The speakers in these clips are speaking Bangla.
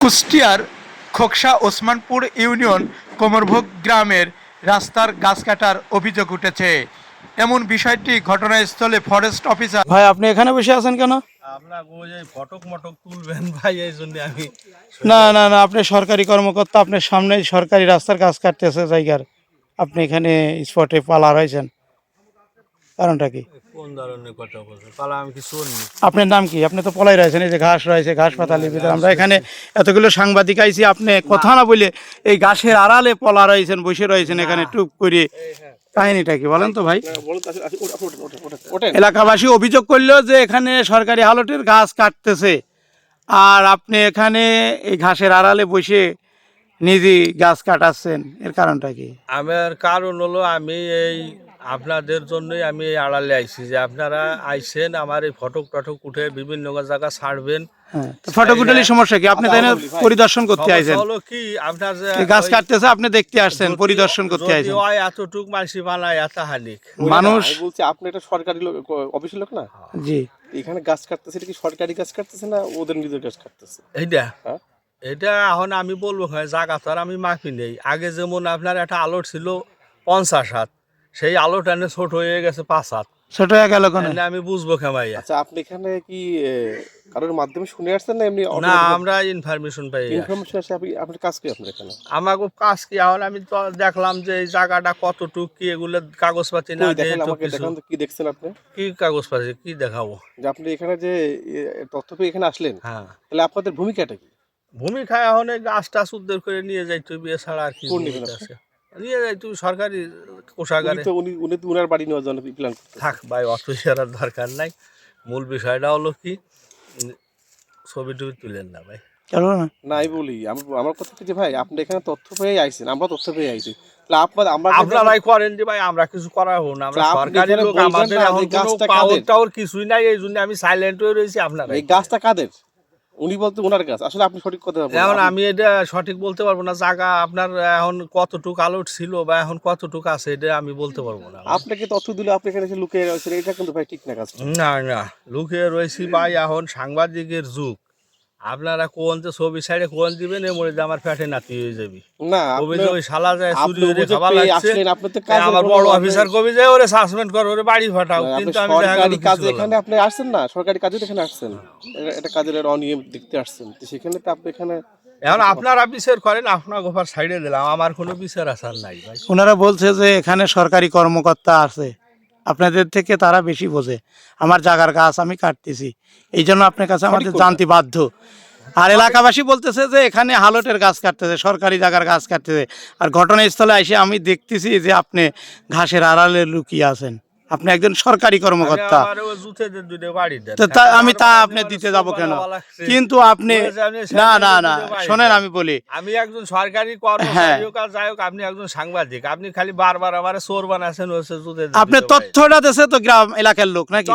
কুষ্টিয়ার খোকসা ওসমানপুর ইউনিয়ন কোমরভোগ গ্রামের রাস্তার গাছ কাটার অভিযোগ উঠেছে। এমন বিষয়টি ঘটনাস্থলে ফরেস্ট অফিসার। ভাই, আপনি এখানে বসে আছেন কেন? আপনার ওই যে ফটক মটক তুলবেন ভাই, এই জন্য আমি না না না, আপনি সরকারি কর্মকর্তা, আপনার সামনে সরকারি রাস্তার গাছ কাটতেছে জায়গার, আপনি এখানে স্পটে পালা রয়েছেন, কারণটা কি? কোন ধরনের কথা বলছেন? পালা আমি কি শুনি? আপনার নাম কি? আপনি তো পলাই রয়েছেন, এই যে ঘাস রয়েছে, ঘাস পাতালির ভিতরে আমরা এখানে এতগুলো সাংবাদিক আইছি, আপনি কথা না বলে এই ঘাসের আড়ালে পলা রয়েছেন, বসে রয়েছেন এখানে টুপ করে। কাহিনীটা কি বলেন তো ভাই? এলাকাবাসী অভিযোগ করলো যে এখানে সরকারি হালটের গাছ কাটতেছে, আর আপনি এখানে এই ঘাসের আড়ালে বসে নিজে গাছ কাটাচ্ছেন, এর কারণটা কি? আমার কারণ হলো আমি এই আপনাদের জন্যই আমি এই আড়ালে আইছি, যে আপনারা আইছেন আমার এই ফটক টটক উঠে বিভিন্ন জায়গা ছাড়বেন। হ্যাঁ, ফটোগুটালি সমস্যা কি? আপনি তাই না পরিদর্শন করতে আইছেন? হলো কি আপনার যে গাছ কাটতেছে, আপনি দেখতে আসছেন, পরিদর্শন করতে আইছেন। এতটুক মানসি বানায় এত হানিক মানুষ বলছি আপনি এটা সরকারি লোক, অফিসের লোক না? জি, এখানে গাছ কাটতেছে, এটা কি সরকারি গাছ কাটতেছে না ওদের নিজের গাছ কাটতেছে? এইটা হ্যাঁ? এটা এখন আমি বলবো হয় জায়গা তো আর আমি মাফি নেই। আগে যেমন আপনার একটা আলোট ছিল 50 হাত, সেই আলোটা নিয়ে ছোট হয়ে গেছে 5 হাত। ছোট হয়ে গেল কেন? তাহলে আমি বুঝবো খেমাইয়া। আচ্ছা, আপনি এখানে কি কারোর মাধ্যমে শুনে আসছেন না এমনি না, আমরা ইনফরমেশন পাই। ইনফরমেশন আসে? আপনার কাজ কি আপনার এখানে? আমাকে কাজ কি এখন আমি তো দেখলাম যে এই জায়গাটা কতটুক কি, এগুলো কাগজপাতি না কই দিয়ে দেখেন তো আমাকে, কিছু দেখান তো কি দেখছেন আপনি? কি কাগজপাতি কি দেখাবো? যে আপনি এখানে যে তথ্য পেয়ে এখানে আসলেন, হ্যাঁ, তাহলে আপনাদের ভূমিকাটা কি? ভূমিকায় এখন এই গাছ টাছ উদ্ধার করে নিয়ে যাই তুই, বিয়ে ছাড়া আর কি কোন নেবেন ভূমিকা আছে? নিয়ে যাই তুই সরকারি কোষাগারে। উনি তো উনার বাড়ি নেওয়ার জন্য প্ল্যান করতে। থাক ভাই, অত ইশারার দরকার নাই। মূল বিষয়টা হলো কি, ছবি টবি তুলেন না ভাই। চলো না। না, আমি বলি, আমার কথা কি যে ভাই, আপনি এখানে তথ্য পেয়ে আইছেন, আমরা তথ্য পেয়ে আইছি, তাহলে আমরা আপনারাই করেন যে ভাই, আমরা কিছু করা হোক না, আমরা আপনি সরকারি এখানে লোক, বলছেন আমাদের না এখন যে কোনো গাছটা পাওয়ার কাদের? টাওয়ার কিছুই নাই, এই জন্য আমি সাইলেন্ট হয়ে রয়েছি। আপনারা এই গাছটা কাদের? উনি বলতে ওনার গাছ, আসলে আপনি সঠিক কথা বলেন। এখন আমি এটা সঠিক বলতে পারবো না। জায়গা আপনার এখন কতটুক আলোট ছিল বা এখন কতটুক আছে, এটা আমি বলতে পারবো না। আপনাকে তথ্য দিলে আপনি এখানে এসে লুকিয়ে রয়েছেন, এটা কিন্তু ভাই ঠিক না কাজ। না না, লুকিয়ে রয়েছি ভাই, এখন সাংবাদিকের যুগ। আপনারা কোন যে ছবি সাইডে কোন দিবেন, এ মরে আমার পেটে নাতি হয়ে যাবি। না, কবি যে ওই শালা যায় চুরি আপনি করে অভিযোগ খাবার পেয়ে লাগছে, আসলেন, আপনি তো কাজের আমার কোনো বড় আপনি- অফিসার কবি যায় ওরে সাসপেন্ড করো, ওরে বাড়ি ফাটাও, আপনি কিন্তু আমি দেখা গেল সরকারি কিছু কাজে বললাম এখানে না। আপনি আসছেন না, সরকারি কাজে এখানে আসছেন, এটা কাজের একটা অনিয়ম দেখতে আসছেন, তো সেখানে তো আপনি এখানে এখন আপনারা বিচার করেন, আপনার গোফার সাইডে দিলাম, আমার কোনো বিচার আসার নাই ভাই। ওনারা বলছে যে এখানে সরকারি কর্মকর্তা আছে, আপনাদের থেকে তারা বেশি বোঝে। আমার জায়গার গাছ আমি কাটতেছি, এই জন্য আপনার কাছে আমাদের জানতে বাধ্য। আর এলাকাবাসী বলতেছে যে এখানে হালটের গাছ কাটতেছে, সরকারি জায়গার গাছ কাটতেছে। আর ঘটনাস্থলে এসে আমি দেখতেছি যে আপনি ঘাসের আড়ালে লুকিয়ে আছেন, আপনি একজন সরকারি কর্মকর্তা। আমি তা আপনি দিতে যাব কেন? কিন্তু আপনি না না না, শোনেন আমি বলি, আমি একজন সরকারি কর্মচারী হোক আর যাই হোক, আপনি একজন সাংবাদিক, আপনি খালি বারবার আমার চোর বানাচ্ছেন। আপনি তথ্যটা দেশে তো গ্রাম এলাকার লোক নাকি?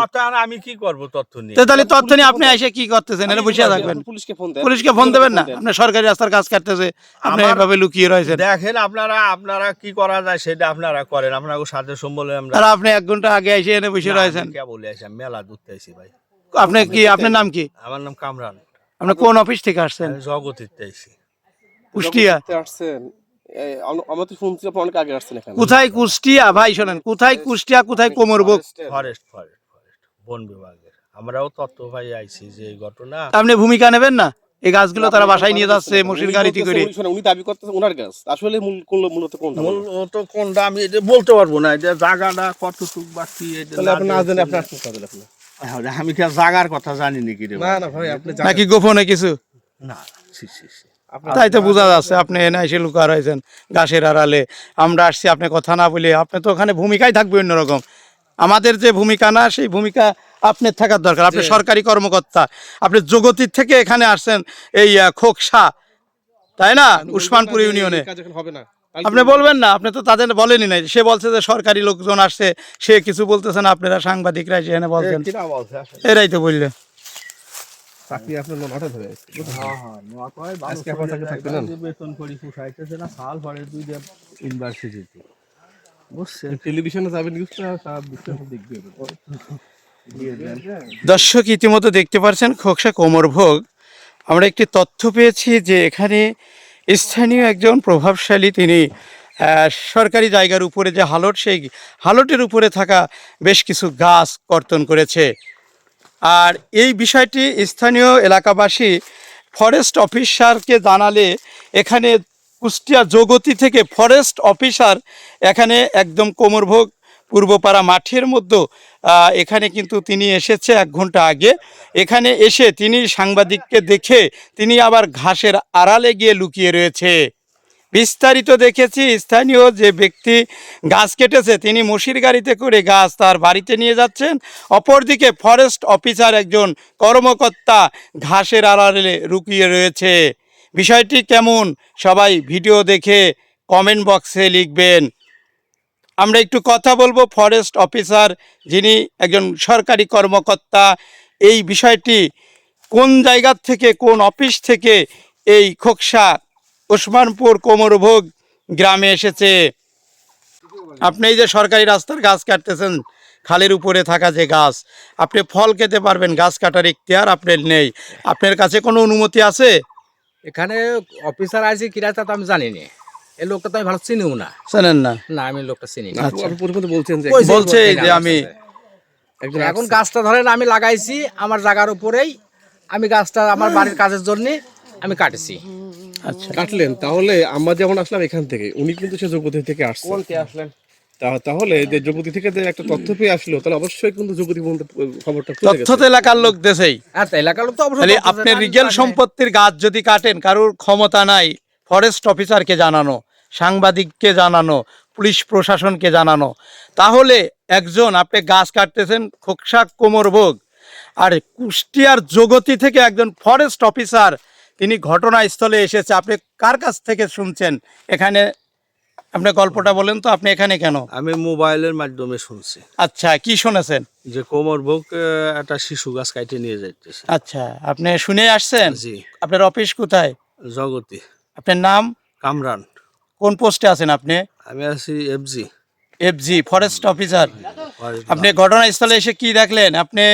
আমি কি করব তথ্য নিয়ে? তাহলে তথ্য নিয়ে আপনি এসে কি করতেছেন? এনে বসে থাকবেন? পুলিশকে ফোন দেন। পুলিশকে ফোন দেবেন না? আপনি সরকারি রাস্তার কাজ কাটতেছে, আপনি এভাবে লুকিয়ে রয়েছেন। দেখেন আপনারা কি করা যায় সেটা আপনারা করেন, আপনার সাথে সম্বলে আমরা। আর আপনি 1 ঘন্টা আগে এসে এনে বসে রয়েছেন। কে বলে আসি, মেলা দূর আইছি ভাই। আপনি কি, আপনার নাম কি? আমার নাম কামরান। আপনি কোন অফিস থেকে আসছেন? আমি জগতিতে আইছি। কুষ্টিয়া? দেখতে আসছেন? আমরা তো শুনছি আপনি অনেক আগে আসছেন এখানে। কোথায় কুষ্টিয়া ভাই? শোনেন, কোথায় কুষ্টিয়া, কোথায় কোমরভোগ? ফরেস্ট বন বিভাগের আমরাও তত্ত্ব ভাই আইছি যে এই ঘটনা। আপনি ভূমিকা নেবেন না? এই গাছগুলো তারা বাসায় নিয়ে যাচ্ছে মশির গাড়িতে করে। উনি দাবি করতেছেন ওনার গাছ, আসলে মূলত কোনটা? মূলত কোনটা আমি এটা বলতে পারবো না, এটা জায়গাটা কতটুক বাকি, এটা তাহলে আপনি না জানেন আপনি আসতে পারবেন আপনি। আমি কি আর জায়গার কথা জানি নাকি রে? না না ভাই, আপনি নাকি গোপনে কিছু? না, ছি। তাই তো বোঝা যাচ্ছে আপনি এনে এসে লুকা রয়েছেন গাছের আড়ালে। আমরা আসছি, আপনি কথা না বলে আপনি তো ওখানে ভূমিকায় থাকবে অন্যরকম। আমাদের যে ভূমিকা না, সেই ভূমিকা আপনার থাকার দরকার। আপনি সরকারি কর্মকর্তা, আপনি জগতির থেকে এখানে আসছেন এই খোকসা, তাই না, ওসমানপুর ইউনিয়নে। কাজ এখন হবে না। আপনি বলবেন না? আপনি তো তাদের বলেনি নাই। সে বলছে যে সরকারি লোকজন আসছে, সে কিছু বলতেছেন, আপনারা সাংবাদিকরা এসে এনে বলছেন। এরাই তো বললে চাকরি আপনার হঠাৎ হয়ে গেছে। আজকে আপনার চাকরি থাকবে না। বেতন করি পুষাইতেছে না, সাল ভরে 2 দিন ইউনিভার্সিটিতে। বুঝছেন? টেলিভিশনে যাবেন, নিউজটা সব দেখবে। দর্শক ইতিমধ্যে দেখতে পাচ্ছেন খোকসা কোমরভোগ আমরা একটি তথ্য পেয়েছি যে এখানে স্থানীয় একজন প্রভাবশালী তিনি সরকারি জায়গার উপরে যে হালট, সেই হালটের উপরে থাকা বেশ কিছু গাছ কর্তন করেছে। আর এই বিষয়টি স্থানীয় এলাকাবাসী ফরেস্ট অফিসারকে জানালে এখানে কুষ্টিয়া জগতি থেকে ফরেস্ট অফিসার এখানে একদম কোমরভোগ পূর্বপাড়া মাঠের মধ্যে এখানে কিন্তু তিনি এসেছে 1 ঘন্টা আগে। এখানে এসে তিনি সাংবাদিককে দেখে তিনি আবার ঘাসের আড়ালে গিয়ে লুকিয়ে রয়েছে। বিস্তারিত দেখেছি স্থানীয় যে ব্যক্তি গাছ কেটেছে তিনি মশির গাড়িতে করে গাছ তার বাড়িতে নিয়ে যাচ্ছেন, অপরদিকে ফরেস্ট অফিসার একজন কর্মকর্তা ঘাসের আড়ালে লুকিয়ে রয়েছে। বিষয়টি কেমন সবাই ভিডিও দেখে কমেন্ট বক্সে লিখবেন। আমরা একটু কথা বলবো ফরেস্ট অফিসার যিনি একজন সরকারি কর্মকর্তা, এই বিষয়টি কোন জায়গা থেকে, কোন অফিস থেকে এই খোকসা ওসমানপুর কোমরভোগ গ্রামে এসেছে। আপনি এই যে সরকারি রাস্তার গাছ কাটতেছেন, খালের উপরে থাকা যে গাছ, আপনি ফল খেতে পারবেন, গাছ কাটার ইখতিয়ার আপনার নেই, আপনার কাছে কোনো অনুমতি আছে? এখানে অফিসার আছে কিনা তা তো আমি জানি না। এই লোকটা তো আমি ভালো চিনিও না। জানেন না? না, আমি লোকটা চিনি না। আপনি প্রথমে বলছেন যে বলছে যে আমি একজন এখন গাছটা ধরেন আমি লাগাইছি আমার জায়গার উপরেই, আমি গাছটা আমার বাড়ির কাজের জন্য আমি কাটেছি। আচ্ছা, কাটলেন, তাহলে আমরা যেমন আসলাম এখান থেকে, উনি কিন্তু সে যোগতি থেকে আসছে। আসলেন? তাহলে যে যোগতি থেকে যে একটা তথ্য পেয়ে আসলো, তাহলে অবশ্যই কিন্তু যোগতি পর্যন্ত খবরটা পৌঁছে তথ্য গেছে। তো এলাকার লোক দেশেই। হ্যাঁ, তাই এলাকার লোক তো অবশ্যই তাহলে তথ্য আপনার জানে, রিগেল আমি জানি। সম্পত্তির গাছ যদি কাটেন, কারোর ক্ষমতা নাই ফরেস্ট অফিসারকে জানানো, সাংবাদিককে জানানো, পুলিশ প্রশাসনকে জানানো, তাহলে একজন আপনি গাছ কাটতেছেন খোকসা কোমরভোগ, আর কুষ্টিয়ার জগতি থেকে একজন ফরেস্ট অফিসার তিনি ঘটনাস্থলে এসেছে, আপনি কার কাছ থেকে শুনছেন? এখানে আপনি গল্পটা বলেন তো, আপনি এখানে কেন? আমি মোবাইলের মাধ্যমে শুনছি আচ্ছা, কি শুনেছেন? যে কোমরভোগ একটা শিশু গাছ কাটে নিয়ে যাইতেছে। আচ্ছা, আপনি শুনে আসছেন? জি, আপনার অফিস কোথায়? জগতি আপনার নাম? কামরান। কোন পোস্টে আছেন আপনি? আমি আছি এফজি। FG, forest officer. আপনি ঘটনাস্থলে এসে কি দেখলেন? আপনি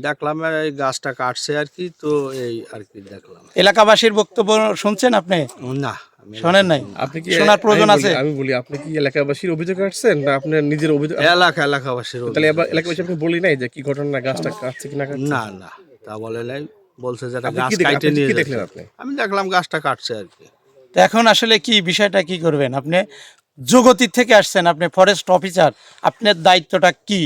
দেখলাম এই গাছটা কাটছে আর কি, তো এই আর কি দেখলাম। এলাকাবাসীর বক্তব্য শুনছেন? আপনি না, আমি শোনেন নাই? আপনি কি শোনার প্রয়োজন আছে? আমি বলি, আপনি কি এলাকাবাসীর অভিযোগ আসছেন না আপনার নিজের অভিযোগ? এলাকাবাসীর তাহলে অভিযোগ। এলাকাবাসী আপনি বলি নাই যে কি ঘটনা, গাছটা কাটছে কি না কাটছে? না না, তা বলে নাই, বলছে যে একটা আপনি গাছ কি দেখলেন? কাটে আপনি নিয়ে কি যাচ্ছে। দেখলেন আপনি? আমি দেখলাম গাছটা কাটছে আর কি। তো এখন আসলে কি বিষয়টা কি করবেন? আপনি জগতির থেকে আসছেন, আপনি ফরেস্ট অফিসার, আপনার দায়িত্বটা কি?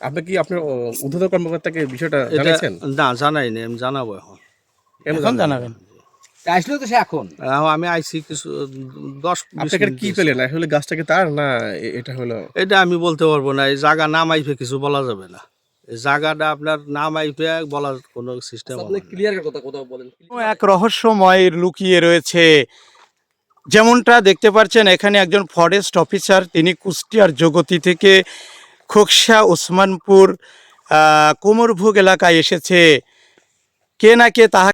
আপনি কি আপনার ঊর্ধ্বতন কর্মকর্তাকে বিষয়টা এটা জানিয়েছেন? না, জানাইনি, আমি জানাবো এখন। কেন এখন জানাবেন? জানাবেন। আসলেও তো সে এখন আমি আইছি কিছু 10-20 আপনি এখানে কি মিনিট। পেলেন? আসলে গাছটাকে তার না এটা হলো? এটা আমি বলতে পারবো না, এই জায়গা নাম আইপে কিছু বলা যাবে না। এই জায়গাটা আপনার নাম আইপে বলার কোনো সিস্টেম ক্লিয়ার কথা কোথাও বলেন। এক রহস্যময় লুকিয়ে রয়েছে। যেমনটা দেখতে পাচ্ছেন, এখানে একজন ফরেস্ট অফিসার, তিনি কুষ্টিয়ার জগতি থেকে খোকসা ওসমানপুর কোমরভোগ এলাকায় এসেছে। কে না কে তাহা